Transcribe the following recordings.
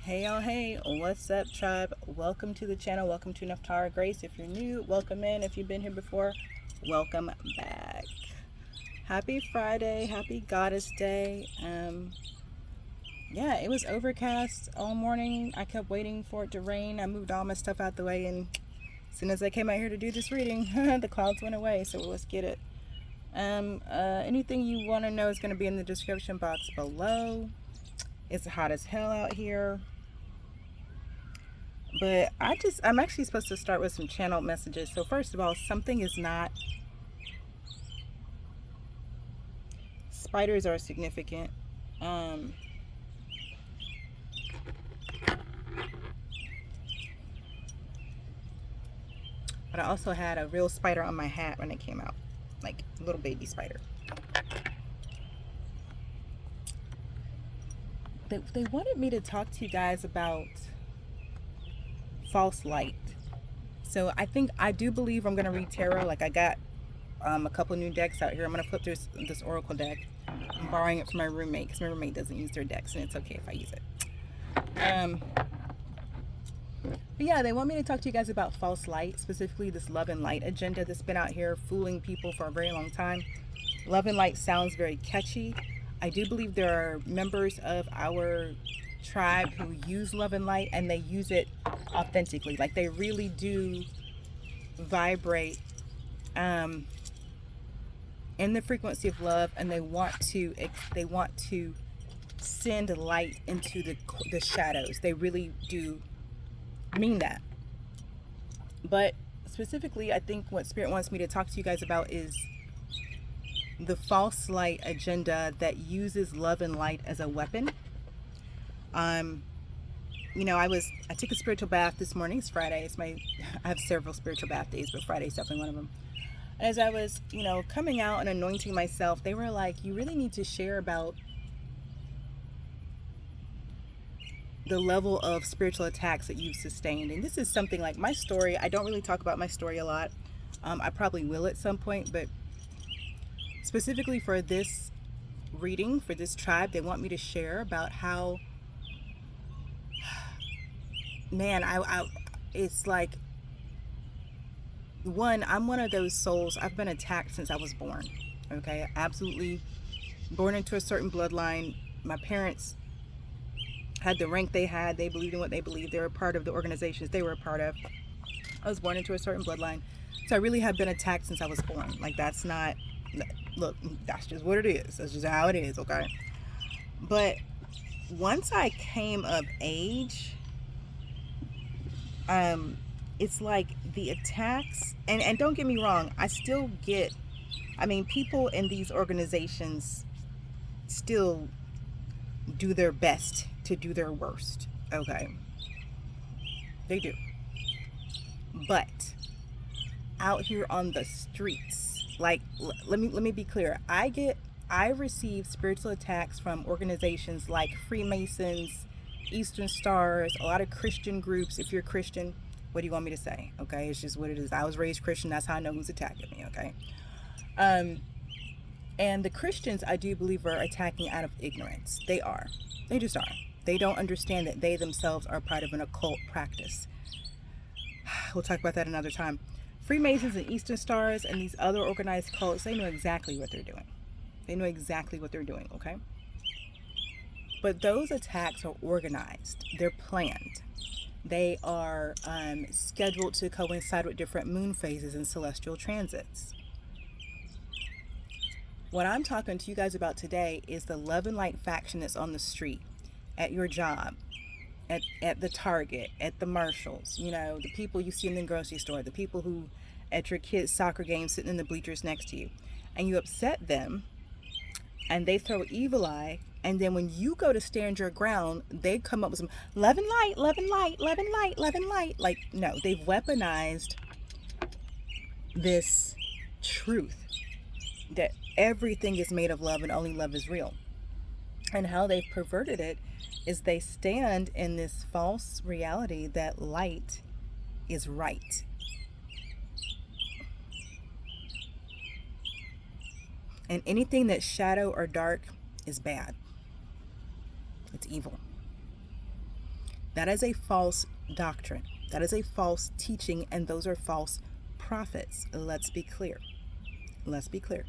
Hey y'all, hey, what's up tribe? Welcome to the channel. Welcome to Nephtara Grace. If you're new, welcome in. If you've been here before, welcome back. Happy Friday, happy Goddess Day. Yeah, it was overcast all morning. I kept waiting for it to rain. I moved all my stuff out the way, and as soon as I came out here to do this reading, the clouds went away. So let's get it. Anything you want to know is going to be in the description box below. It's hot as hell out here. But I'm actually supposed to start with some channel messages. So first of all, something is not, spiders are significant. But I also had a real spider on my hat when it came out, like a little baby spider. They wanted me to talk to you guys about false light. So I do believe I'm going to read tarot. Like I got a couple new decks out here. I'm going to flip through this oracle deck. I'm borrowing it from my roommate because my roommate doesn't use their decks, and it's okay if I use it. But yeah, they want me to talk to you guys about false light, specifically this love and light agenda that's been out here fooling people for a very long time. Love and light sounds very catchy. I do believe there are members of our tribe who use love and light, and they use it authentically. Like they really do vibrate in the frequency of love, and they want to send light into the shadows. They really do mean that. But specifically, I think what Spirit wants me to talk to you guys about is the false light agenda that uses love and light as a weapon. You know, I took a spiritual bath this morning. It's Friday. I have several spiritual bath days, but Friday's definitely one of them. As I was, coming out and anointing myself, they were like, you really need to share about the level of spiritual attacks that you've sustained. And this is something like my story. I don't really talk about my story a lot. I probably will at some point, but specifically for this reading, for this tribe, they want me to share about how, man, it's like, one, I'm one of those souls. I've been attacked since I was born. Okay, absolutely born into a certain bloodline. My parents had the rank they had. They believed in what they believed. They were part of the organizations they were a part of. I was born into a certain bloodline. So I really have been attacked since I was born. Like that's not, look, that's just what it is. That's just how it is, okay? But once I came of age, it's like the attacks, and don't get me wrong, I still get, people in these organizations still do their best to do their worst, okay? They do. But out here on the streets, like, let me be clear. I receive spiritual attacks from organizations like Freemasons, Eastern Stars, a lot of Christian groups. If you're Christian, what do you want me to say? Okay, it's just what it is. I was raised Christian. That's how I know who's attacking me, okay? And the Christians, I do believe, are attacking out of ignorance. They are. They just are. They don't understand that they themselves are part of an occult practice. We'll talk about that another time. Freemasons and Eastern Stars and these other organized cults, they know exactly what they're doing. They know exactly what they're doing, okay? But those attacks are organized. They're planned. They are scheduled to coincide with different moon phases and celestial transits. What I'm talking to you guys about today is the love and light faction that's on the street, at your job, at the Target, at the Marshalls, the people you see in the grocery store, the people who at your kids' soccer game sitting in the bleachers next to you, and you upset them and they throw evil eye, and then when you go to stand your ground, they come up with some love and light, love and light, love and light, love and light. Like, no, they've weaponized this truth that everything is made of love and only love is real. And how they've perverted it is they stand in this false reality that light is right. And anything that's shadow or dark is bad. It's evil. That is a false doctrine. That is a false teaching, and those are false prophets. Let's be clear. Let's be clear.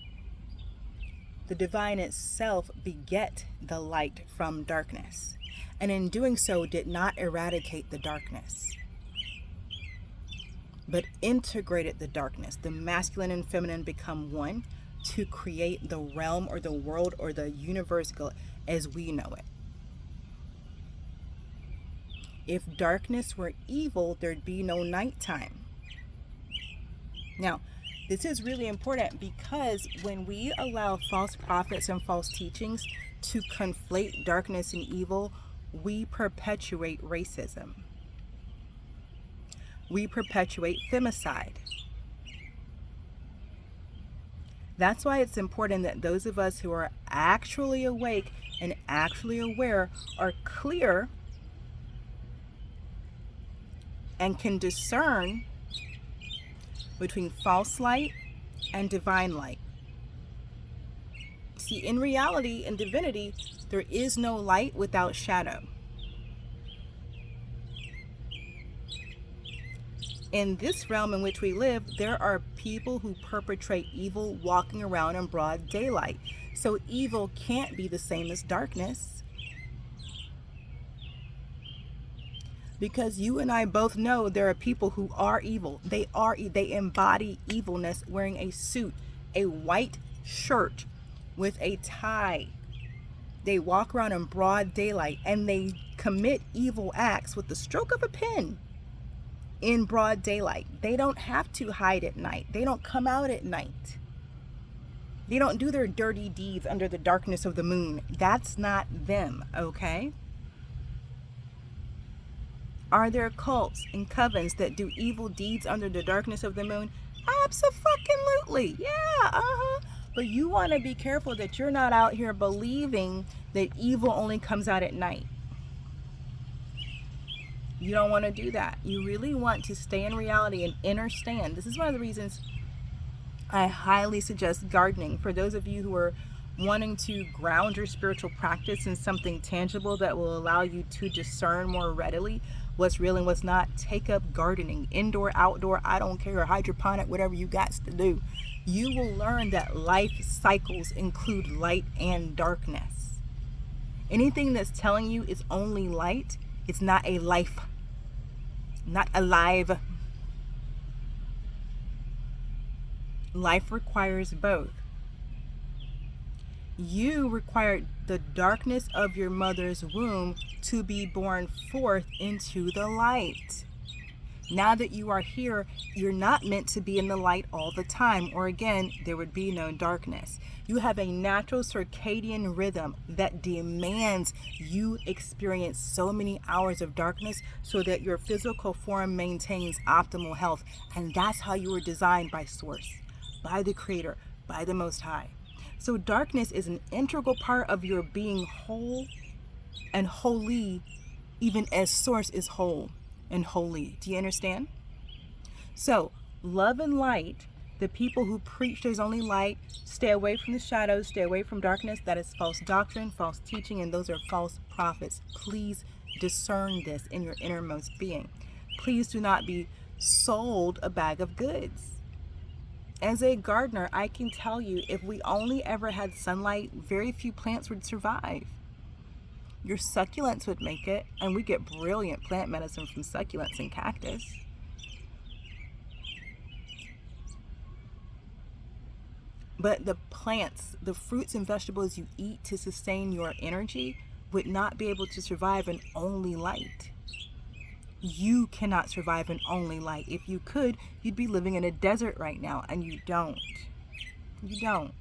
The divine itself beget the light from darkness, and in doing so did not eradicate the darkness, but integrated the darkness. The masculine and feminine become one to create the realm or the world or the universe as we know it. If darkness were evil, there'd be no nighttime. Now, this is really important because when we allow false prophets and false teachings to conflate darkness and evil, we perpetuate racism. We perpetuate femicide. That's why it's important that those of us who are actually awake and actually aware are clear and can discern between false light and divine light. See, in reality and divinity, there is no light without shadow. In this realm in which we live, there are people who perpetrate evil walking around in broad daylight. So evil can't be the same as darkness. Because you and I both know there are people who are evil. They embody evilness wearing a suit, a white shirt with a tie. They walk around in broad daylight and they commit evil acts with the stroke of a pen in broad daylight. They don't have to hide at night. They don't come out at night. They don't do their dirty deeds under the darkness of the moon. That's not them, okay? Are there cults and covens that do evil deeds under the darkness of the moon? Abso-fucking-lutely. Yeah, But you want to be careful that you're not out here believing that evil only comes out at night. You don't want to do that. You really want to stay in reality and understand. This is one of the reasons I highly suggest gardening. For those of you who are wanting to ground your spiritual practice in something tangible that will allow you to discern more readily what's real and what's not, take up gardening. Indoor, outdoor, I don't care, hydroponic, whatever you got to do. You will learn that life cycles include light and darkness. Anything that's telling you it's only light, it's not a life, not alive. Life requires both. You required the darkness of your mother's womb to be born forth into the light. Now that you are here, you're not meant to be in the light all the time, or again, there would be no darkness. You have a natural circadian rhythm that demands you experience so many hours of darkness so that your physical form maintains optimal health. And that's how you were designed by Source, by the Creator, by the Most High. So darkness is an integral part of your being whole and holy, even as Source is whole and holy. Do you understand? So love and light, the people who preach there's only light, stay away from the shadows, stay away from darkness. That is false doctrine, false teaching, and those are false prophets. Please discern this in your innermost being. Please do not be sold a bag of goods. As a gardener, I can tell you, if we only ever had sunlight, very few plants would survive. Your succulents would make it, and we get brilliant plant medicine from succulents and cactus. But the plants, the fruits and vegetables you eat to sustain your energy would not be able to survive in only light. You cannot survive in only light. If you could, you'd be living in a desert right now, and you don't. You don't.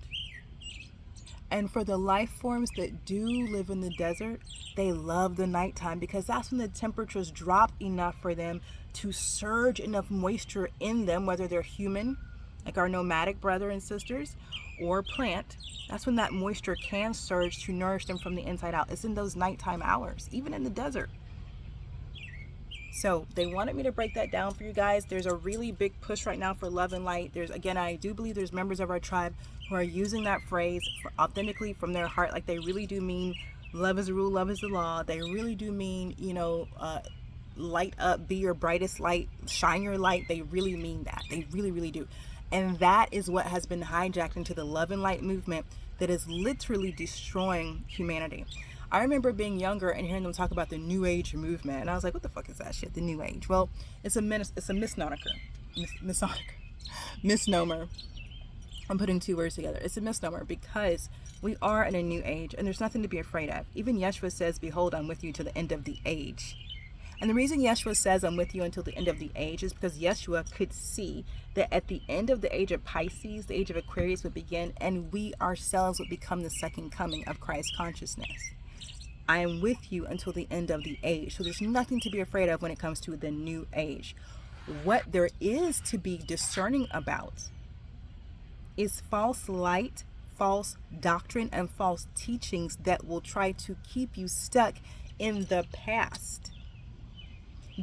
And for the life forms that do live in the desert, they love the nighttime because that's when the temperatures drop enough for them to surge enough moisture in them, whether they're human, like our nomadic brother and sisters, or plant. That's when that moisture can surge to nourish them from the inside out. It's in those nighttime hours, even in the desert. So they wanted me to break that down for you guys. There's a really big push right now for love and light. Again, I do believe there's members of our tribe who are using that phrase authentically from their heart, like they really do mean love is the rule, love is the law. They really do mean, light up, be your brightest light, shine your light. They really mean that. They really, really do. And that is what has been hijacked into the love and light movement that is literally destroying humanity. I remember being younger and hearing them talk about the New Age movement, and I was like, what the fuck is that shit, the New Age? Well, it's a misnomer. I'm putting two words together. It's a misnomer because we are in a new age and there's nothing to be afraid of. Even Yeshua says, behold, I'm with you to the end of the age. And the reason Yeshua says I'm with you until the end of the age is because Yeshua could see that at the end of the age of Pisces, the age of Aquarius would begin, and we ourselves would become the second coming of Christ consciousness. I am with you until the end of the age. So there's nothing to be afraid of when it comes to the new age. What there is to be discerning about is false light, false doctrine, and false teachings that will try to keep you stuck in the past.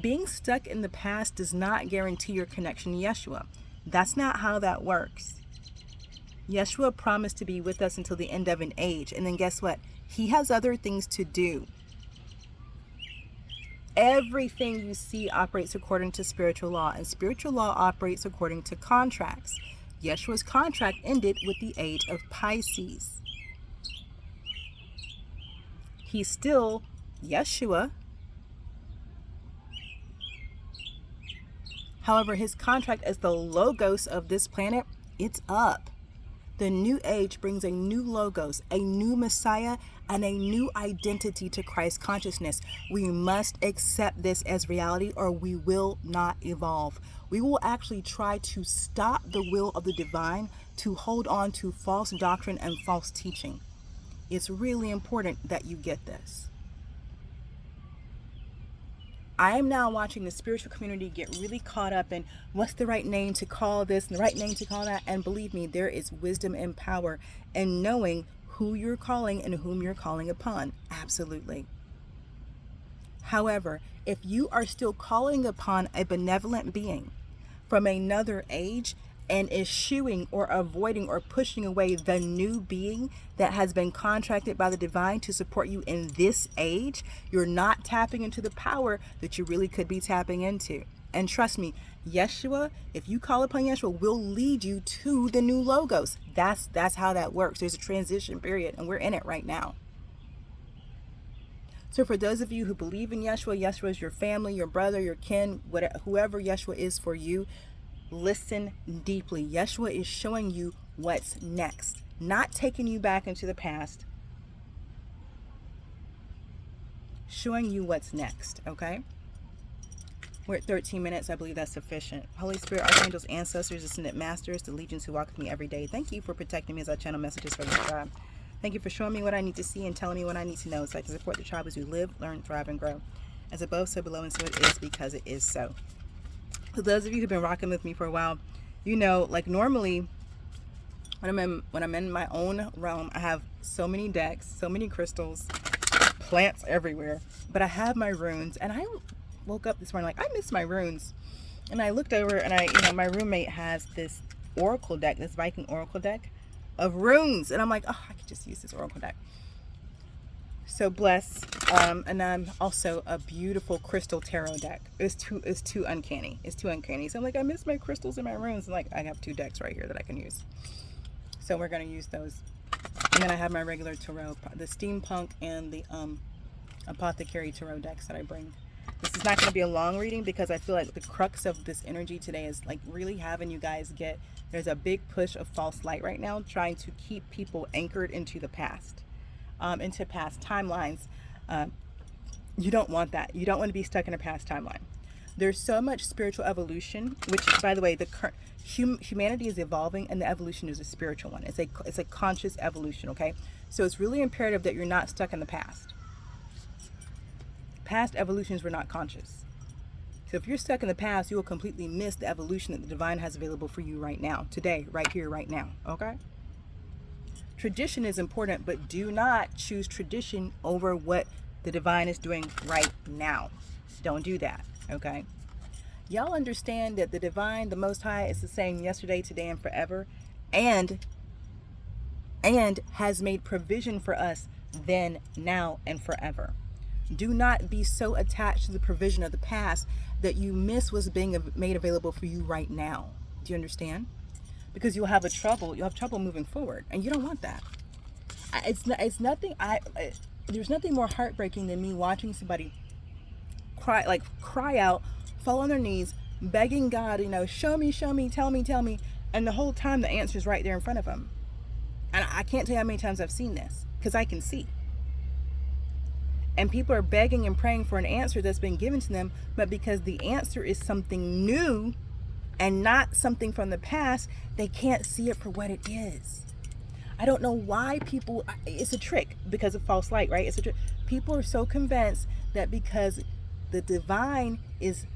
Being stuck in the past does not guarantee your connection to Yeshua. That's not how that works. Yeshua promised to be with us until the end of an age. And then guess what? He has other things to do. Everything you see operates according to spiritual law, and spiritual law operates according to contracts. Yeshua's contract ended with the age of Pisces. He's still Yeshua. However, his contract as the logos of this planet, it's up. The new age brings a new logos, a new Messiah, and a new identity to Christ consciousness. We must accept this as reality or we will not evolve. We will actually try to stop the will of the divine to hold on to false doctrine and false teaching. It's really important that you get this. I am now watching the spiritual community get really caught up in what's the right name to call this and the right name to call that. And believe me, there is wisdom and power in knowing who you're calling and whom you're calling upon. Absolutely. However, if you are still calling upon a benevolent being from another age and eschewing or avoiding or pushing away the new being that has been contracted by the divine to support you in this age, you're not tapping into the power that you really could be tapping into. And trust me, Yeshua, if you call upon Yeshua, will lead you to the new logos. That's how that works. There's a transition period, and we're in it right now. So for those of you who believe in Yeshua, Yeshua is your family, your brother, your kin, whatever, whoever Yeshua is for you, listen deeply. Yeshua is showing you what's next, not taking you back into the past, showing you what's next, okay? We're at 13 minutes. I believe that's sufficient. Holy Spirit, archangels, ancestors, ascended masters, the legions who walk with me every day, thank you for protecting me as I channel messages for this tribe. Thank you for showing me what I need to see and telling me what I need to know so I can support the tribe as we live, learn, thrive, and grow. As above, so below, and so it is because it is so. For those of you who've been rocking with me for a while, you know, like normally when I'm in my own realm, I have so many decks, so many crystals, plants everywhere. But I have my runes, and I woke up this morning like, I miss my runes. And I looked over, and my roommate has this oracle deck, this Viking oracle deck of runes, and I'm like, oh, I could just use this oracle deck. So bless, and I'm also a beautiful crystal tarot deck. It's too uncanny. It's too uncanny. So I'm like, I miss my crystals and my runes. And like, I have two decks right here that I can use. So we're gonna use those. And then I have my regular tarot, the steampunk and the apothecary tarot decks that I bring. This is not gonna be a long reading because I feel like the crux of this energy today is like really having you guys get. There's a big push of false light right now, trying to keep people anchored into the past. Into past timelines. You don't want that. You don't want to be stuck in a past timeline. There's so much spiritual evolution, which, by the way, the humanity is evolving, and the evolution is a spiritual one. It's a conscious evolution. Okay, so it's really imperative that you're not stuck in the past. Past evolutions were not conscious. So if you're stuck in the past, you will completely miss the evolution that the divine has available for you right now, today, right here, right now. Okay. Tradition is important, but do not choose tradition over what the divine is doing right now. Don't do that, okay? Y'all understand that the divine, the Most High, is the same yesterday, today, and forever, and has made provision for us then, now, and forever. Do not be so attached to the provision of the past that you miss what's being made available for you right now. Do you understand? Because you'll have trouble moving forward, and you don't want that. It's nothing. There's nothing more heartbreaking than me watching somebody cry out, fall on their knees, begging God, show me, tell me, and the whole time the answer's right there in front of them. And I can't tell you how many times I've seen this, because I can see. And people are begging and praying for an answer that's been given to them, but because the answer is something new and not something from the past, they can't see it for what it is. I don't know why people, it's a trick because of false light, right? It's a trick. People are so convinced that because the divine is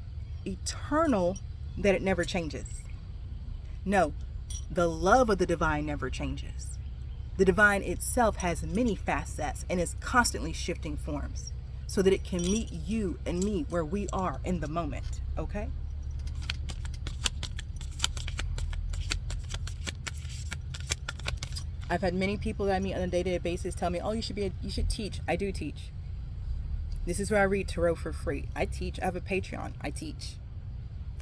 eternal, that it never changes. No, the love of the divine never changes. The divine itself has many facets and is constantly shifting forms so that it can meet you and me where we are in the moment, okay? I've had many people that I meet on a day-to-day basis tell me, oh, you should teach. I do teach. This is where I read tarot for free. I teach. I have a Patreon. I teach.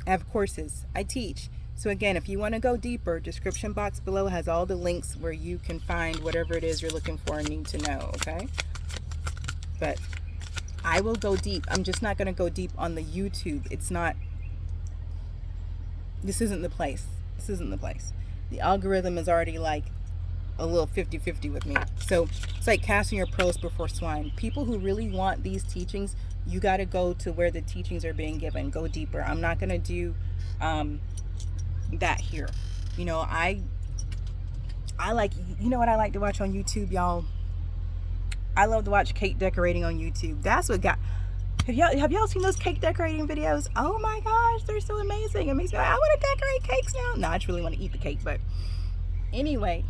I have courses. I teach. So again, if you want to go deeper, description box below has all the links where you can find whatever it is you're looking for and need to know, okay? But I will go deep. I'm just not going to go deep on the YouTube. This isn't the place. This isn't the place. The algorithm is already like a little 50-50 with me. So it's like casting your pearls before swine. People who really want these teachings, you got to go to where the teachings are being given. Go deeper. I'm not going to do that here. I like, what I like to watch on YouTube, y'all? I love to watch cake decorating on YouTube. That's what got, have y'all seen those cake decorating videos? Oh my gosh, they're so amazing. It makes me like, I want to decorate cakes now. No, I just really want to eat the cake. But anyway,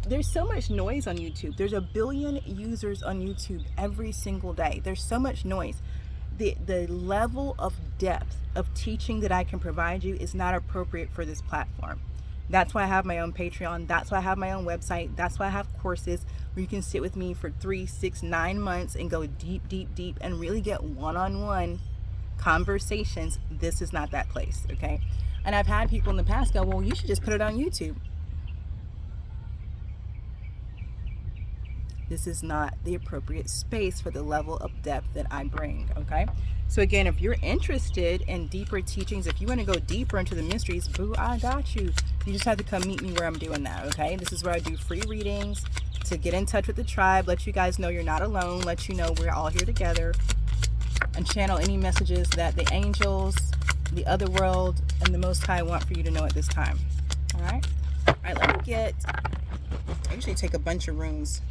there's so much noise on YouTube. There's 1 billion users on YouTube every single day. There's so much noise. The level of depth of teaching that I can provide you is not appropriate for this platform. That's why I have my own Patreon. That's why I have my own website. That's why I have courses where you can sit with me for 3, 6, 9 months and go deep and really get one-on-one conversations. This is not that place, okay? And I've had people in the past go, well, you should just put it on YouTube. This is not the appropriate space for the level of depth that I bring, okay? So again, if you're interested in deeper teachings, if you want to go deeper into the mysteries, boo, I got you. You just have to come meet me where I'm doing that, okay? This is where I do free readings to get in touch with the tribe, let you guys know you're not alone, let you know we're all here together, and channel any messages that the angels, the other world, and the Most High want for you to know at this time, all right? All right, let me get, I usually take a bunch of rooms.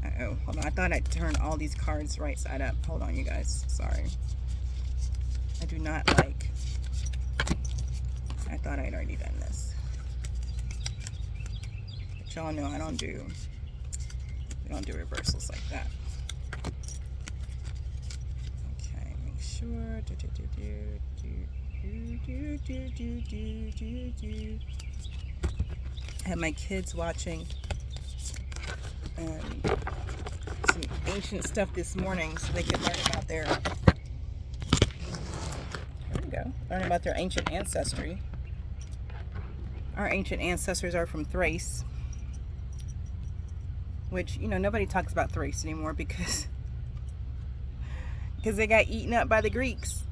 Uh-oh, hold on. I thought I turned all these cards right side up. Hold on, you guys. Sorry. I do not like... I thought I'd already done this. But y'all know I don't do reversals like that. Okay, make sure. I have my kids watching some ancient stuff this morning so they could learn about learn about their ancient ancestry. Our ancient ancestors are from Thrace, which, nobody talks about Thrace anymore because they got eaten up by the Greeks.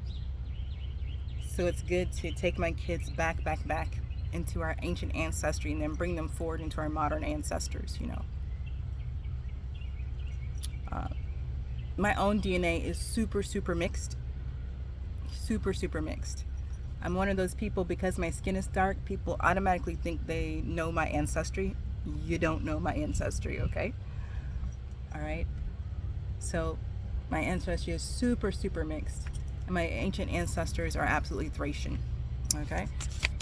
So it's good to take my kids back into our ancient ancestry and then bring them forward into our modern ancestors, My own DNA is super mixed. Super mixed. I'm one of those people, because my skin is dark, people automatically think they know my ancestry. You don't know my ancestry, okay? All right? So my ancestry is super mixed. And my ancient ancestors are absolutely Thracian, okay?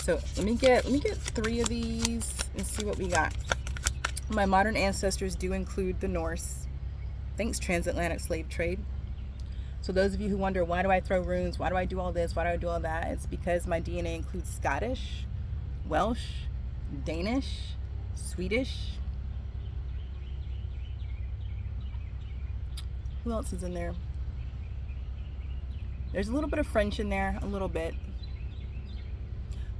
So let me get 3 of these and see what we got. My modern ancestors do include the Norse. Thanks, transatlantic slave trade. So those of you who wonder, why do I throw runes? Why do I do all this? Why do I do all that? It's because my DNA includes Scottish, Welsh, Danish, Swedish, Who else is in there? There's a little bit of French in there, a little bit.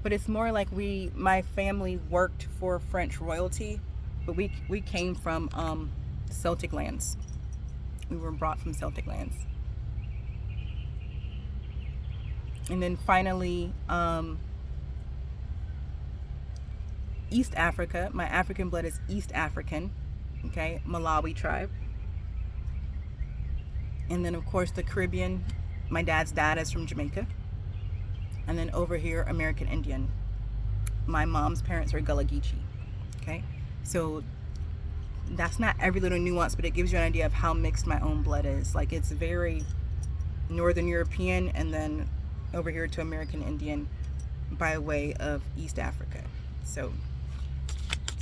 But it's more like my family worked for French royalty, but we came from Celtic lands. We were brought from Celtic lands. And then finally, East Africa. My African blood is East African, okay, Malawi tribe. And then, of course, the Caribbean. My dad's dad is from Jamaica. And then over here, American Indian. My mom's parents are Gullah Geechee, okay? So that's not every little nuance, but it gives you an idea of how mixed my own blood is. Like, it's very Northern European, and then over here to American Indian by way of East Africa. So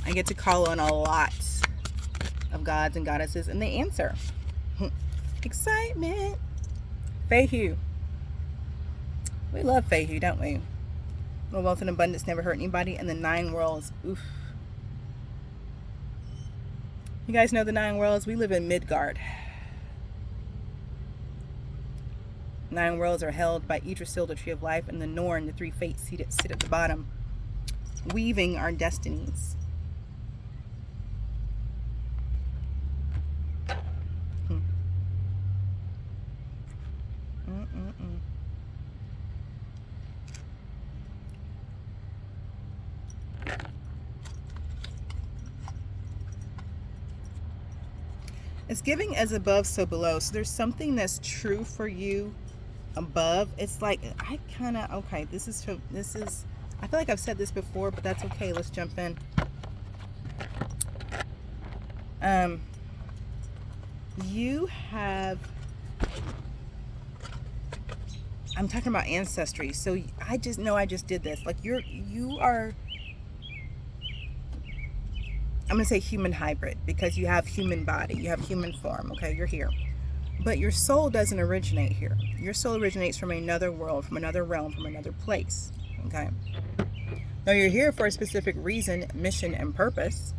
I get to call on a lot of gods and goddesses, and they answer. Excitement. Feihu. We love Feihu, don't we? No wealth and abundance never hurt anybody. And the 9 worlds. Oof. You guys know the 9 worlds? We live in Midgard. 9 worlds are held by Yggdrasil, the tree of life, and the Norn, the 3 fates, sit at the bottom, weaving our destinies. It's giving as above, so below. So there's something that's true for you above. It's like, I kind of, okay, this is, I feel like I've said this before, but that's okay. Let's jump in. You have, I'm talking about ancestry. So I just know I just did this. Like you are, I'm going to say human hybrid, because you have human body, you have human form, okay, you're here. But your soul doesn't originate here. Your soul originates from another world, from another realm, from another place, okay? Now you're here for a specific reason, mission, and purpose.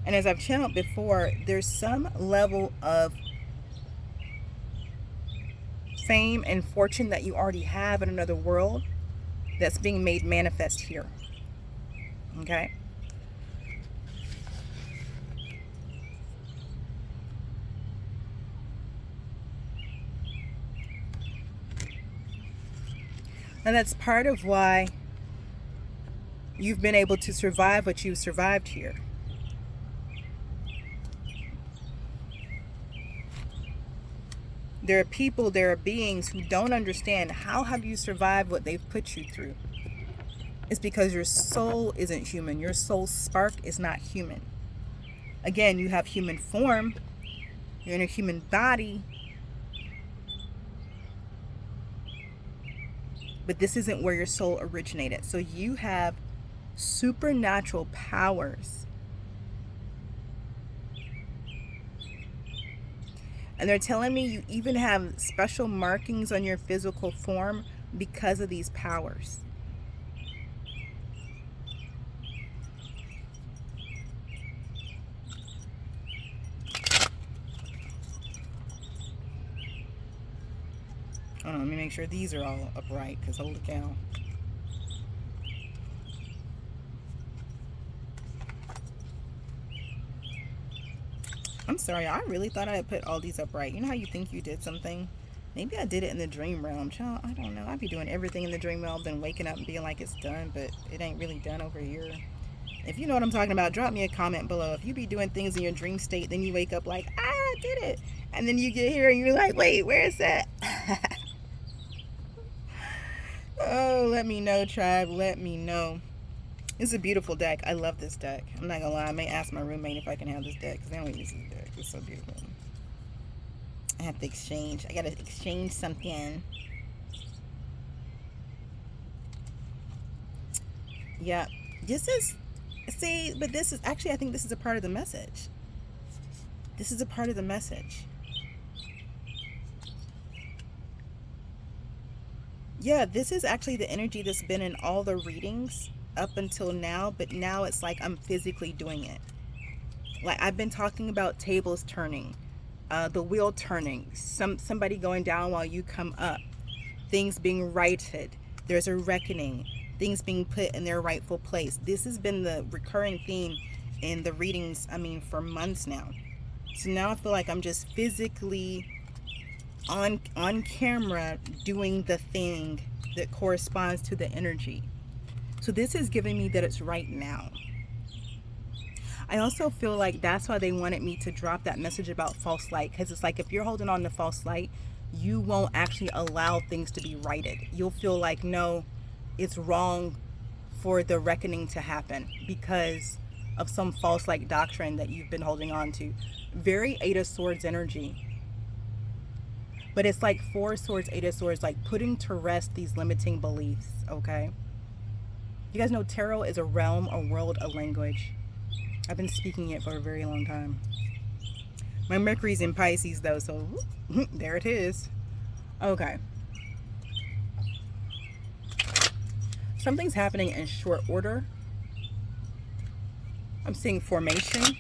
And as I've channeled before, there's some level of fame and fortune that you already have in another world that's being made manifest here, okay? And that's part of why you've been able to survive what you've survived here. There are people, there are beings who don't understand how have you survived what they've put you through. It's because your soul isn't human. Your soul spark is not human. Again, you have human form. You're in a human body. But this isn't where your soul originated. So you have supernatural powers. And they're telling me you even have special markings on your physical form because of these powers. Hold on, let me make sure these are all upright, because holy cow. I'm sorry, I really thought I had put all these upright. You know how you think you did something? Maybe I did it in the dream realm. Child, I don't know. I be doing everything in the dream realm, then waking up and being like it's done, but it ain't really done over here. If you know what I'm talking about, drop me a comment below. If you be doing things in your dream state, then you wake up like, I did it. And then you get here and you're like, wait, where is that? Oh, let me know, tribe. Let me know. It's a beautiful deck. I love this deck. I'm not gonna lie. I may ask my roommate if I can have this deck, because I don't use this deck. It's so beautiful. I have to exchange. I gotta exchange something. Yeah. This is, see, but this is actually, I think this is a part of the message. This is a part of the message. Yeah, this is actually the energy that's been in all the readings up until now, but now it's like I'm physically doing it. Like I've been talking about tables turning, the wheel turning, somebody going down while you come up, things being righted, there's a reckoning, things being put in their rightful place. This has been the recurring theme in the readings, I mean, for months now. So now I feel like I'm just physically on camera doing the thing that corresponds to the energy. So this is giving me that it's right now. I also feel like that's why they wanted me to drop that message about false light, because it's like if you're holding on to false light, you won't actually allow things to be righted. You'll feel like, no, it's wrong for the reckoning to happen because of some false light doctrine that you've been holding on to. Very Eight of Swords energy. But it's like Four of Swords, Eight of Swords, like putting to rest these limiting beliefs, okay? You guys know tarot is a realm, a world, a language. I've been speaking it for a very long time. My Mercury's in Pisces though, so there it is. Okay. Something's happening in short order. I'm seeing formation.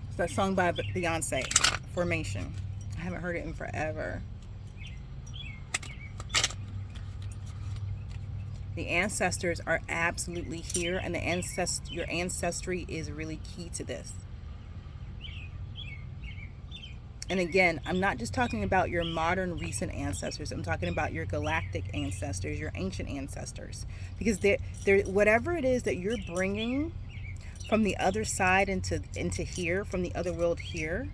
It's that song by Beyonce, Formation. I haven't heard it in forever. The ancestors are absolutely here, and your ancestry is really key to this. And again, I'm not just talking about your modern recent ancestors. I'm talking about your galactic ancestors, your ancient ancestors. Because they're whatever it is that you're bringing from the other side into here, from the other world here,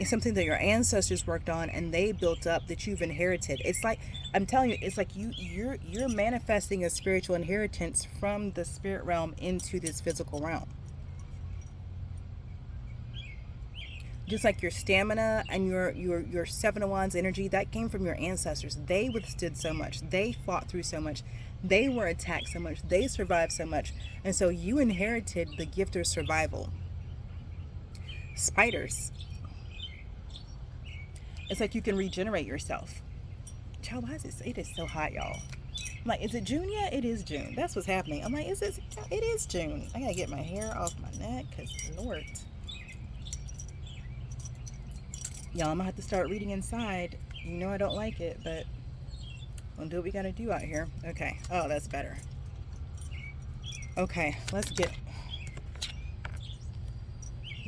it's something that your ancestors worked on and they built up, that you've inherited. It's like, I'm telling you, it's like you're manifesting a spiritual inheritance from the spirit realm into this physical realm. Just like your stamina and your Seven of Wands energy, that came from your ancestors. They withstood so much. They fought through so much. They were attacked so much. They survived so much. And so you inherited the gift of survival. Spiders. It's like you can regenerate yourself. Child, why is it is so hot, y'all? I'm like, is it June yet? It is June. That's what's happening. I'm like, it is June. I gotta get my hair off my neck, because Lord. Y'all, I'm gonna have to start reading inside. You know I don't like it, but we'll do what we gotta do out here. Okay. Oh, that's better. Okay, let's get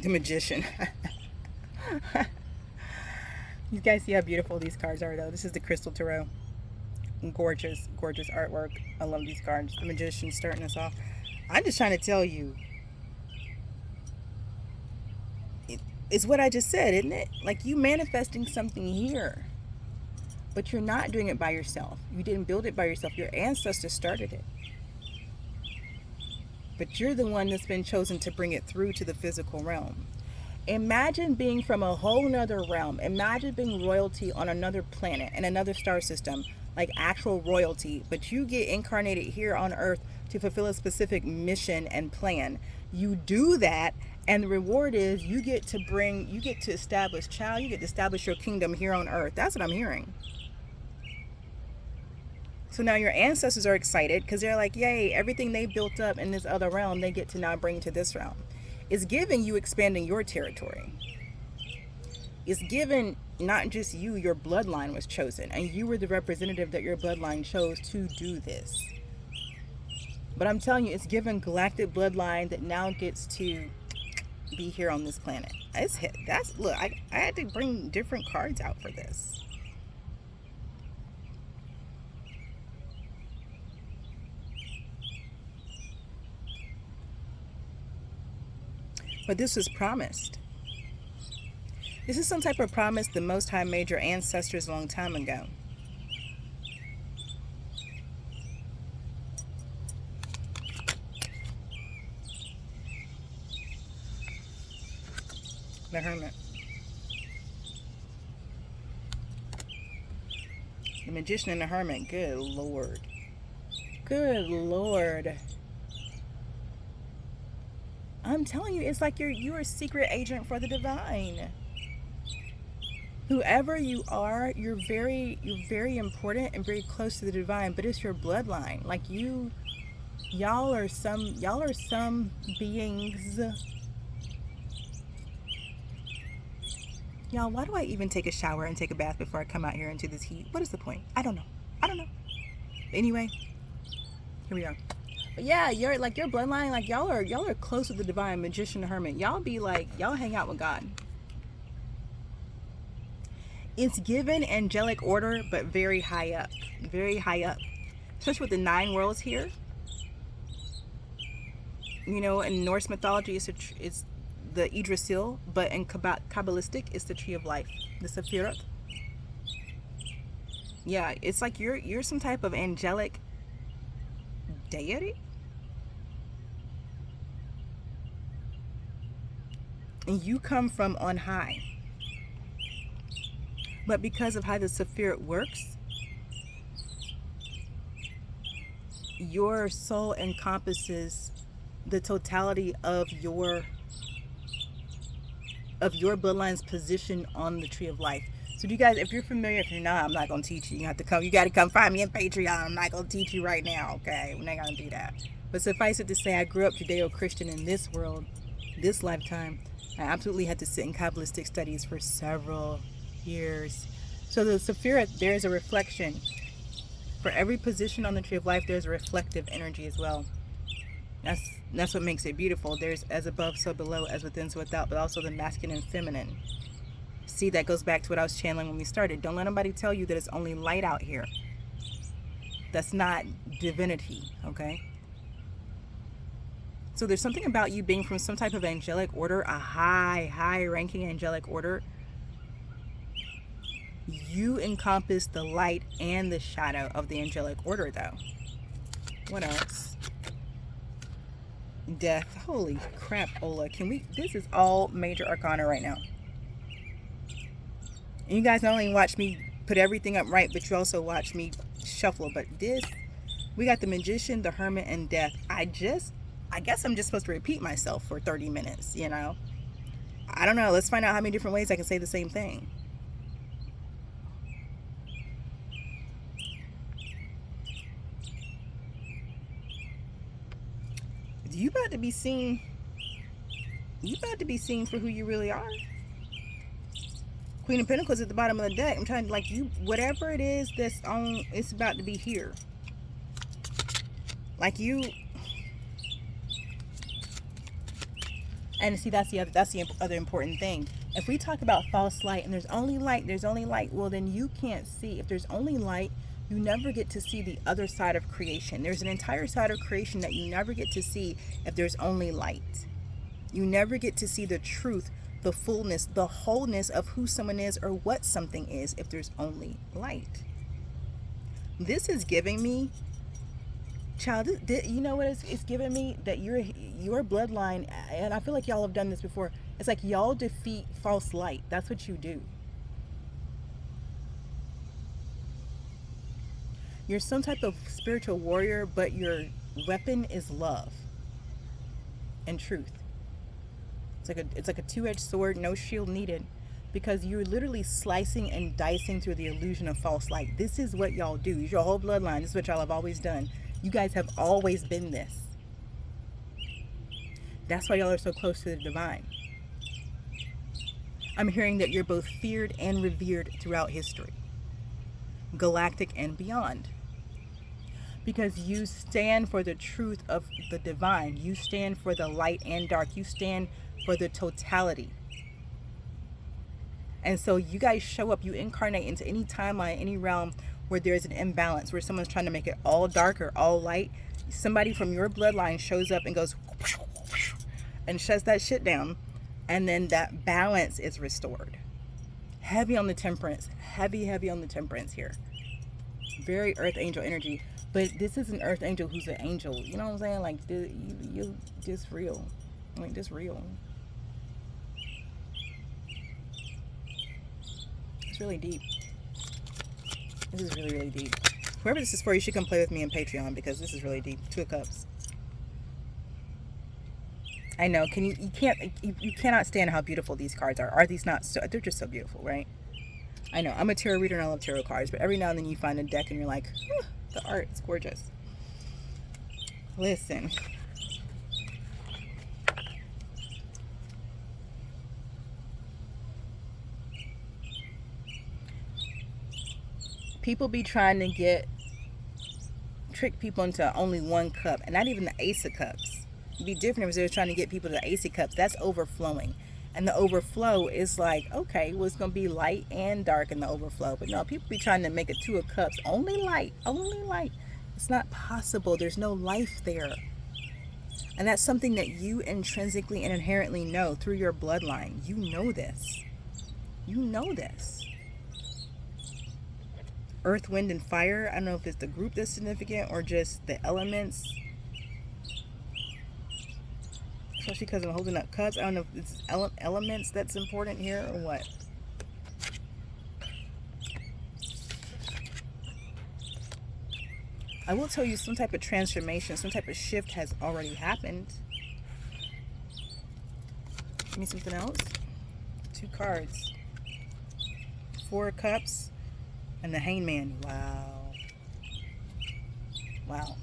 the Magician. You guys see how beautiful these cards are, though. This is the Crystal Tarot. Gorgeous, gorgeous artwork. I love these cards. The Magician starting us off. I'm just trying to tell you. It's what I just said, isn't it? Like, you manifesting something here. But you're not doing it by yourself. You didn't build it by yourself. Your ancestors started it. But you're the one that's been chosen to bring it through to the physical realm. Imagine being from a whole nother realm. Imagine being royalty on another planet and another star system, like actual royalty, but you get incarnated here on Earth to fulfill a specific mission and plan. You do that, and the reward is you get to establish, child, you get to establish your kingdom here on Earth. That's what I'm hearing. So now your ancestors are excited because they're like, yay, everything they built up in this other realm, they get to now bring to this realm. It's giving you expanding your territory. It's given not just you, your bloodline was chosen, and you were the representative that your bloodline chose to do this. But I'm telling you, it's given galactic bloodline that now gets to be here on this planet. Look, I had to bring different cards out for this. But this was promised. This is some type of promise the Most High made your ancestors a long time ago. The Hermit. The Magician and the Hermit. Good Lord. Good Lord. I'm telling you, it's like you're a secret agent for the divine. Whoever you are, you're very important and very close to the divine, but it's your bloodline. Like you Y'all are some beings. Y'all, why do I even take a shower and take a bath before I come out here into this heat? What is the point? I don't know. Anyway, here we are. But yeah, your bloodline, like y'all are close to the divine magician, the hermit. Y'all hang out with God. It's given angelic order, but very high up. Especially with the 9 worlds here. You know, in Norse mythology, it's the Yggdrasil, but in Kabbalistic, it's the tree of life, the Sephiroth. Yeah, it's like you're some type of angelic deity. And you come from on high. But because of how the Sephiroth works, your soul encompasses the totality of your bloodline's position on the tree of life. So do you guys, if you're familiar, if you're not, I'm not going to teach you. You got to come find me on Patreon. I'm not going to teach you right now, okay? We're not going to do that. But suffice it to say, I grew up Judeo-Christian in this world, this lifetime. I absolutely had to sit in Kabbalistic studies for several years. So the Sephiroth, there is a reflection. For every position on the tree of life, there's a reflective energy as well. That's what makes it beautiful. There's as above, so below, as within, so without, but also the masculine and feminine. See, that goes back to what I was channeling when we started. Don't let anybody tell you that it's only light out here. That's not divinity, okay? So there's something about you being from some type of angelic order, a high ranking angelic order. You encompass the light and the shadow of the angelic order, though. What else? Death. Holy crap, Ola. This is all major arcana right now. And you guys not only watch me put everything up right, but you also watch me shuffle. But we got the magician, the hermit, and death. I guess I'm just supposed to repeat myself for 30 minutes, you know? I don't know. Let's find out how many different ways I can say the same thing. You about to be seen for who you really are. Queen of Pentacles at the bottom of the deck. I'm trying to, like, you, whatever it is that's on, it's about to be here. Like you. And see, that's the other important thing. If we talk about false light and there's only light, well, then you can't see. If there's only light, you never get to see the other side of creation. There's an entire side of creation that you never get to see if there's only light. You never get to see the truth, the fullness, the wholeness of who someone is or what something is if there's only light. This is giving me, child, you know what it's giving me? That your bloodline, and I feel like y'all have done this before, it's like y'all defeat false light. That's what you do. You're some type of spiritual warrior, but your weapon is love and truth. It's like a two-edged sword, no shield needed, because you're literally slicing and dicing through the illusion of false light. This is what y'all do. It's your whole bloodline. This is what y'all have always done. You guys have always been this. That's why y'all are so close to the divine. I'm hearing that you're both feared and revered throughout history, galactic and beyond. Because you stand for the truth of the divine. You stand for the light and dark. You stand for the totality. And so you guys show up, you incarnate into any timeline, any realm where there's an imbalance, where someone's trying to make it all dark or all light. Somebody from your bloodline shows up and goes and shuts that shit down. And then that balance is restored. Heavy on the temperance. Heavy on the temperance here. Very earth angel energy. But this is an earth angel who's an angel. You know what I'm saying? Like, you just real. Like, just real. It's really deep. This is really, really deep. Whoever this is for, you should come play with me on Patreon, because this is really deep. 2 of Cups. I know. You cannot stand how beautiful these cards are. Are these not so? They're just so beautiful, right? I know. I'm a tarot reader and I love tarot cards, but every now and then you find a deck and you're like, the art is gorgeous. Listen. People be trying to trick people into only one cup, and not even the Ace of Cups. It'd be different if they were trying to get people to the Ace of Cups. That's overflowing. And the overflow is like, okay, well, it's going to be light and dark in the overflow. But no, people be trying to make a Two of Cups. Only light. Only light. It's not possible. There's no life there. And that's something that you intrinsically and inherently know through your bloodline. You know this. You know this. Earth, wind, and fire. I don't know if it's the group that's significant or just the elements. Especially because I'm holding up cups. I don't know if it's elements that's important here or what. I will tell you some type of transformation, some type of shift has already happened. Give me something else. 2 cards. 4 cups and the Hangman. Wow. Wow.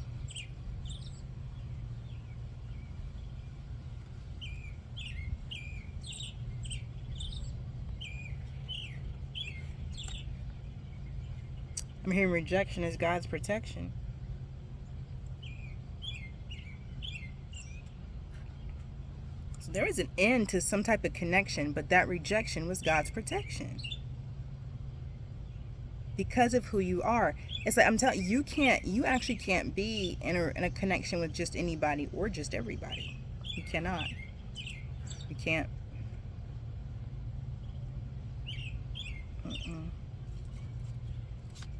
I'm hearing rejection is God's protection. So there is an end to some type of connection, but that rejection was God's protection. Because of who you are. It's like, I'm telling you, you actually can't be in a connection with just anybody or just everybody. You cannot. You can't.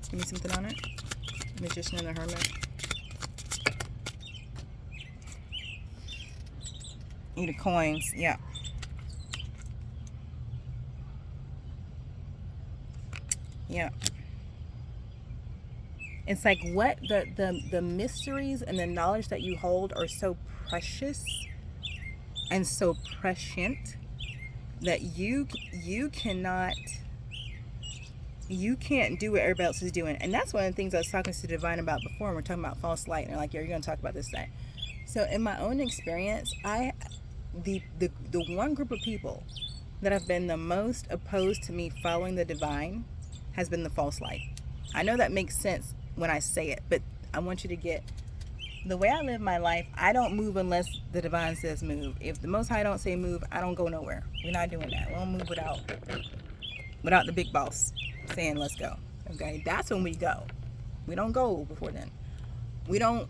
Give me something on it. Magician and the Hermit. Need of coins. Yeah. Yeah. It's like what the mysteries and the knowledge that you hold are so precious and so prescient that you can't do what everybody else is doing. And that's one of the things I was talking to Divine about before, and we're talking about false light, and they're like, yeah, you're going to talk about this thing. So in my own experience, the one group of people that have been the most opposed to me following the divine has been the false light. I know that makes sense when I say it, but I want you to get the way I live my life. I don't move unless the divine says move. If the Most High don't say move, I don't go nowhere. We're not doing that. We don't move without the big boss saying let's go. Okay, that's when we go. We don't go before then. We don't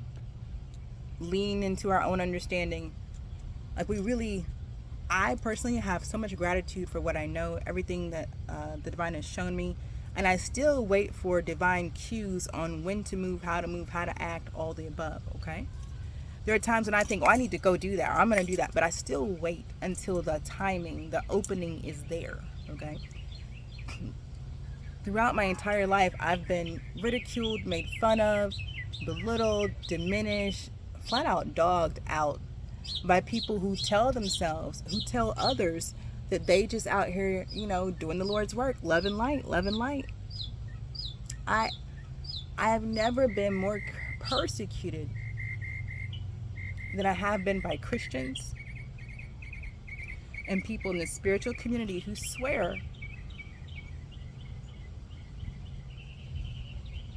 lean into our own understanding. Like I personally have so much gratitude for what I know, everything that the divine has shown me, and I still wait for divine cues on when to move, how to act, all the above. Okay, there are times when I think, oh, I need to go do that, or I'm going to do that, but I still wait until the timing, the opening is there. Okay. Throughout my entire life, I've been ridiculed, made fun of, belittled, diminished, flat out dogged out by people who tell others that they just out here, doing the Lord's work, loving light. I have never been more persecuted than I have been by Christians and people in the spiritual community who swear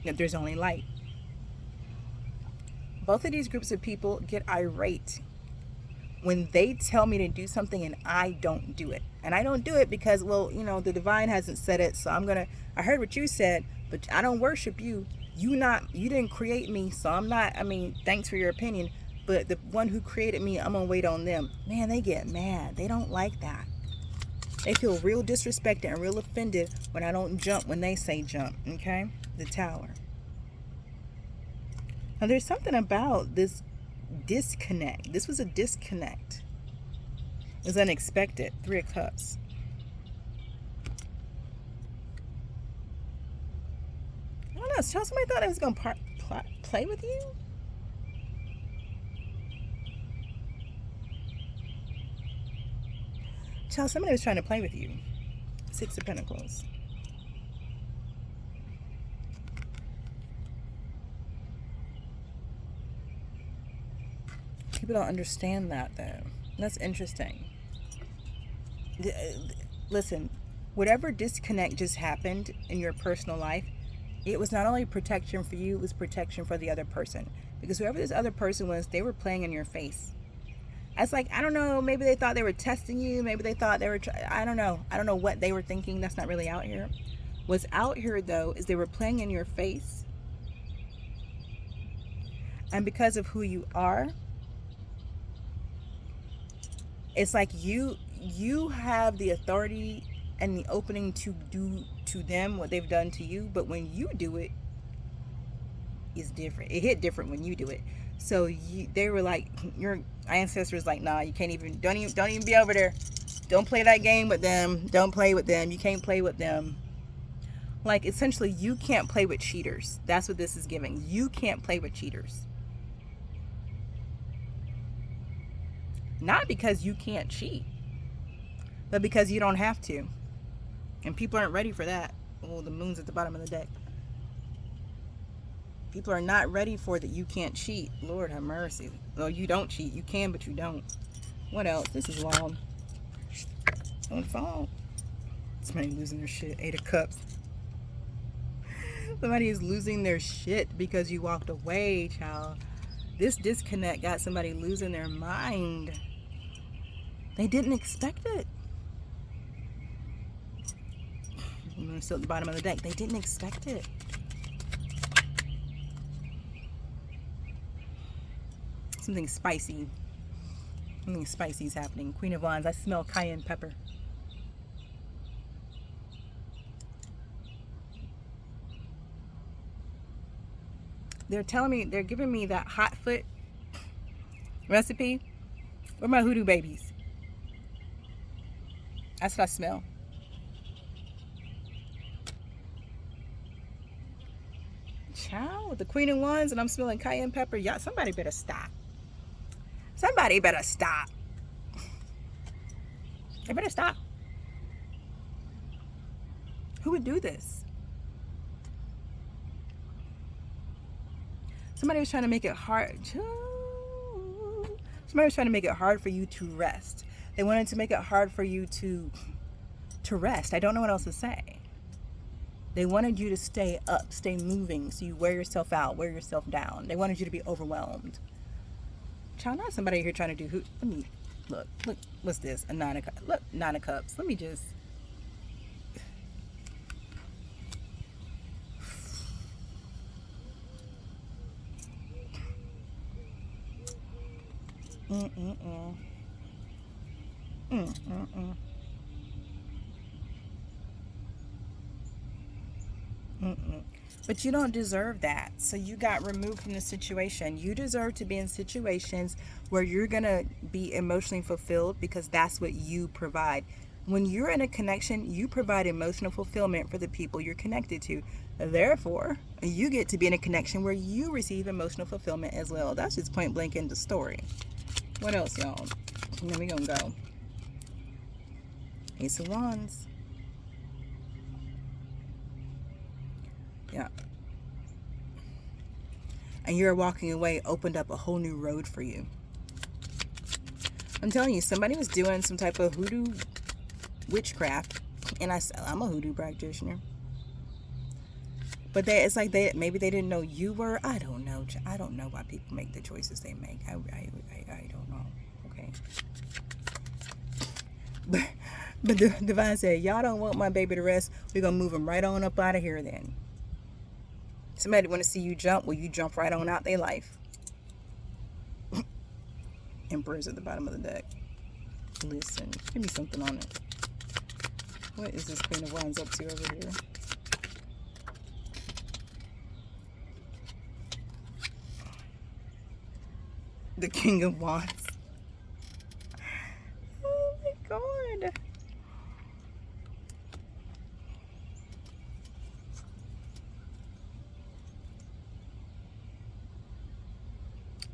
that there's only light. Both of these groups of people get irate when they tell me to do something and I don't do it. And I don't do it because, the divine hasn't said it, so I heard what you said, but I don't worship you. You didn't create me, so I'm not, thanks for your opinion, but the one who created me, I'm gonna wait on them. Man, they get mad. They don't like that. They feel real disrespected and real offended when I don't jump when they say jump, okay? The Tower. Now there's something about this disconnect. This was a disconnect. It was unexpected. 3 of Cups. I don't know. Somebody thought I was going to play with you? Child, somebody was trying to play with you. 6 of Pentacles. People don't understand that, though. That's interesting. Listen, whatever disconnect just happened in your personal life, it was not only protection for you, it was protection for the other person. Because whoever this other person was, they were playing in your face. It's like, I don't know, maybe they thought they were testing you. Maybe they thought they were, I don't know. I don't know what they were thinking. That's not really out here. What's out here, though, is they were playing in your face. And because of who you are, it's like you have the authority and the opening to do to them what they've done to you. But when you do it, it's different. It hit different when you do it. So they were like, your ancestors like, nah, you can't even, don't even be over there. Don't play that game with them. Don't play with them. You can't play with them. Like, essentially, you can't play with cheaters. That's what this is giving. You can't play with cheaters. Not because you can't cheat, but because you don't have to. And people aren't ready for that. Oh, the moon's at the bottom of the deck. People are not ready for that you can't cheat. Lord have mercy. Well, you don't cheat. You can, but you don't. What else? This is long. Don't fall. Somebody losing their shit. 8 of Cups. Somebody is losing their shit because you walked away, child. This disconnect got somebody losing their mind. They didn't expect it. I'm still at the bottom of the deck. They didn't expect it. Something spicy. Something spicy is happening. Queen of Wands. I smell cayenne pepper. They're telling me, they're giving me that hot foot recipe. Where are my hoodoo babies? That's what I smell. Child, with the Queen of Wands, and I'm smelling cayenne pepper. Y'all, somebody better stop. Somebody better stop. They better stop. Who would do this? Somebody was trying to make it hard. Somebody was trying to make it hard for you to rest. They wanted to make it hard for you to rest. I don't know what else to say. They wanted you to stay up, stay moving, so you wear yourself out, wear yourself down. They wanted you to be overwhelmed. Child, not somebody here trying to do who. Let me look. What's this? A 9 of Cups. Look, 9 of Cups. Let me just. But you don't deserve that. So you got removed from the situation. You deserve to be in situations where you're going to be emotionally fulfilled because that's what you provide. When you're in a connection, you provide emotional fulfillment for the people you're connected to. Therefore, you get to be in a connection where you receive emotional fulfillment as well. That's just point blank in the story. What else, y'all? And then we're going to go. Ace of Wands. Yeah. And your walking away opened up a whole new road for you. I'm telling you, somebody was doing some type of hoodoo witchcraft. And I'm a hoodoo practitioner. But it's like maybe they didn't know you were. I don't know. I don't know why people make the choices they make. I don't know. Okay. But the divine said, y'all don't want my baby to rest. We're going to move him right on up out of here then. Somebody want to see you jump. Well, you jump right on out their life. Emperor's at the bottom of the deck. Listen, give me something on it. What is this Queen of Wands up to over here? The King of Wands. Oh my God.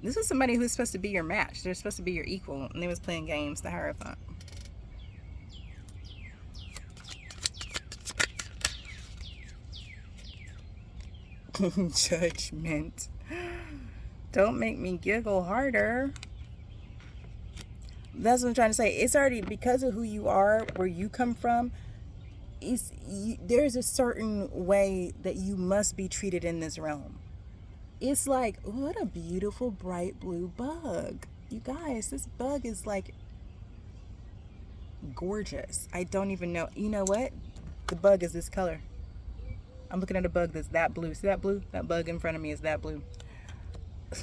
This is somebody who's supposed to be your match. They're supposed to be your equal. And they was playing games, the Hierophant. Judgment. Don't make me giggle harder. That's what I'm trying to say. It's already, because of who you are, where you come from, there's a certain way that you must be treated in this realm. It's like, what a beautiful bright blue bug. You guys, this bug is like gorgeous. I don't even know. You know what? The bug is this color. I'm looking at a bug that's that blue. See that blue? That bug in front of me is that blue.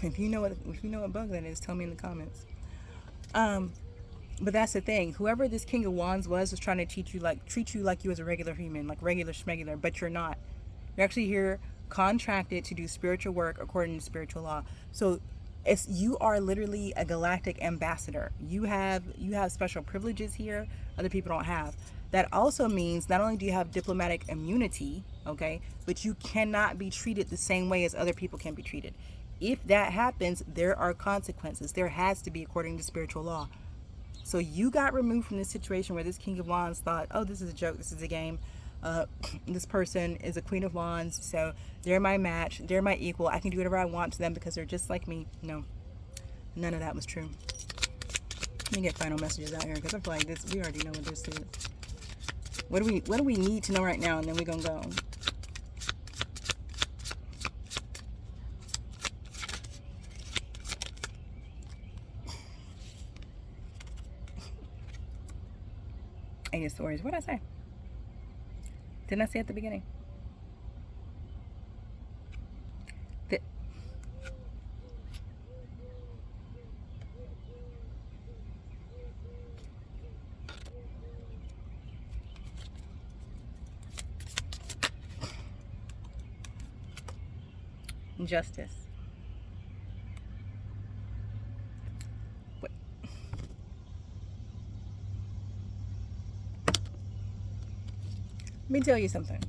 If you know what bug that is, tell me in the comments. But that's the thing. Whoever this King of Wands was trying to treat you like you as a regular human, like regular schmegular, but you're not. You're actually here contracted to do spiritual work according to spiritual law. So you are literally a galactic ambassador. You have special privileges here other people don't have. That also means not only do you have diplomatic immunity, okay, but you cannot be treated the same way as other people can be treated. If that happens, there are consequences. There has to be, according to spiritual law. So you got removed from this situation where this King of Wands thought, oh, this is a joke, this is a game. This person is a Queen of Wands, so they're my match, they're my equal. I can do whatever I want to them because they're just like me. No, none of that was true. Let me get final messages out here because I feel like this. We already know what this is. What do we need to know right now, and then we're gonna go. Eight of Swords. What did I say? Didn't I say at the beginning? Justice. What? Let me tell you something.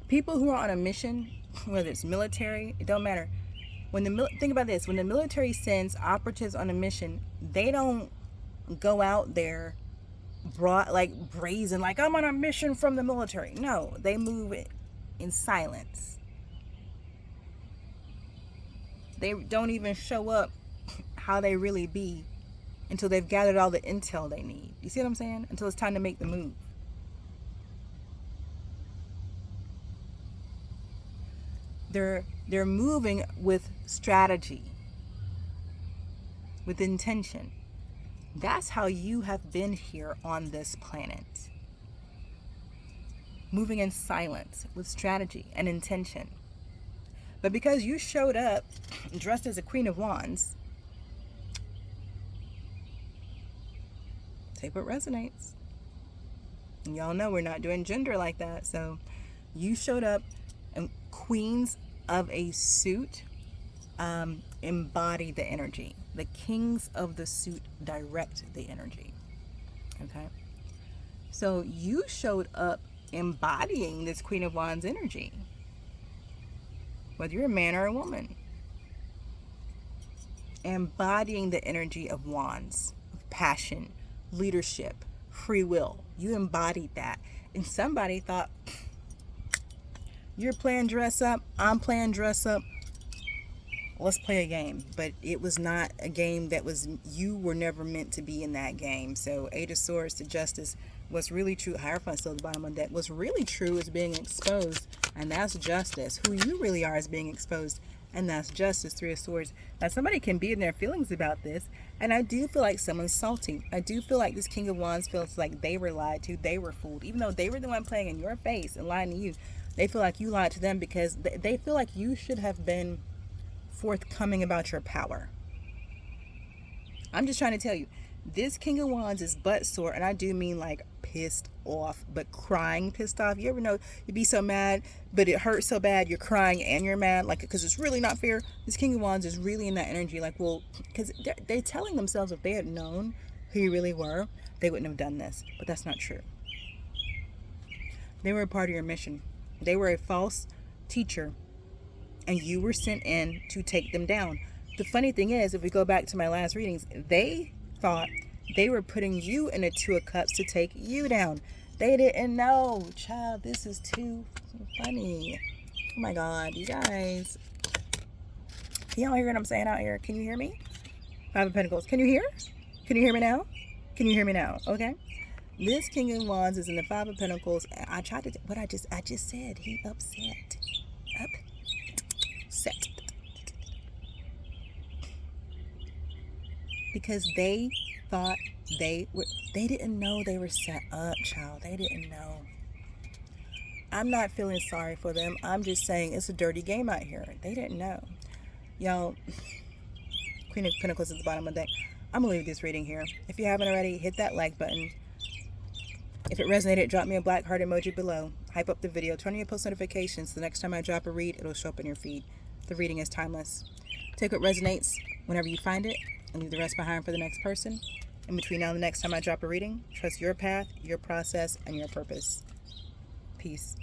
People who are on a mission, whether it's military, it don't matter. Think about this: when the military sends operatives on a mission, they don't go out there brazen, like I'm on a mission from the military. No, they move in silence. They don't even show up how they really be until they've gathered all the intel they need. You see what I'm saying? Until it's time to make the move. They're moving with strategy, with intention. That's how you have been here on this planet. Moving in silence with strategy and intention. But because you showed up dressed as a Queen of Wands, take what resonates. And y'all know we're not doing gender like that. So you showed up, and queens of a suit embody the energy. The kings of the suit direct the energy. Okay? So you showed up embodying this Queen of Wands energy, whether you're a man or a woman, embodying the energy of wands, of passion, leadership, free will. You embodied that, and somebody thought, you're playing dress up, I'm playing dress up, let's play a game. But it was not a game you were never meant to be in that game. So Eight of Swords to Justice. What's really true, Hierophant still at the bottom of that. What's really true is being exposed, and that's justice. Who you really are is being exposed, and that's justice. Three of Swords. Now somebody can be in their feelings about this, and I do feel like someone's salty. I do feel like this King of Wands feels like they were lied to, they were fooled, even though they were the one playing in your face and lying to you. They feel like you lied to them because they feel like you should have been forthcoming about your power. I'm just trying to tell you, this King of Wands is butt sore, and I do mean like pissed off, but crying pissed off. You ever know you'd be so mad, but it hurts so bad you're crying and you're mad, like, because it's really not fair. This King of Wands is really in that energy, like, well, because they're telling themselves if they had known who you really were, they wouldn't have done this. But that's not true. They were a part of your mission. They were a false teacher, and you were sent in to take them down. The funny thing is, if we go back to my last readings, they thought they were putting you in a Two of Cups to take you down. They didn't know. Child, this is too funny. Oh my God, you guys. Y'all hear what I'm saying out here? Can you hear me? Five of Pentacles. Can you hear? Can you hear me now? Can you hear me now? Okay. This King of Wands is in the Five of Pentacles. I tried to, what I just said. He upset. Upset. Because they thought they didn't know they were set up, child. They didn't know. I'm not feeling sorry for them. I'm just saying it's a dirty game out here. They didn't know. Y'all, Queen of Pentacles at the bottom of the deck. I'm going to leave this reading here. If you haven't already, hit that like button. If it resonated, drop me a black heart emoji below. Hype up the video. Turn on your post notifications. So the next time I drop a read, it'll show up in your feed. The reading is timeless. Take what resonates whenever you find it and leave the rest behind for the next person. In between now and the next time I drop a reading, trust your path, your process, and your purpose. Peace.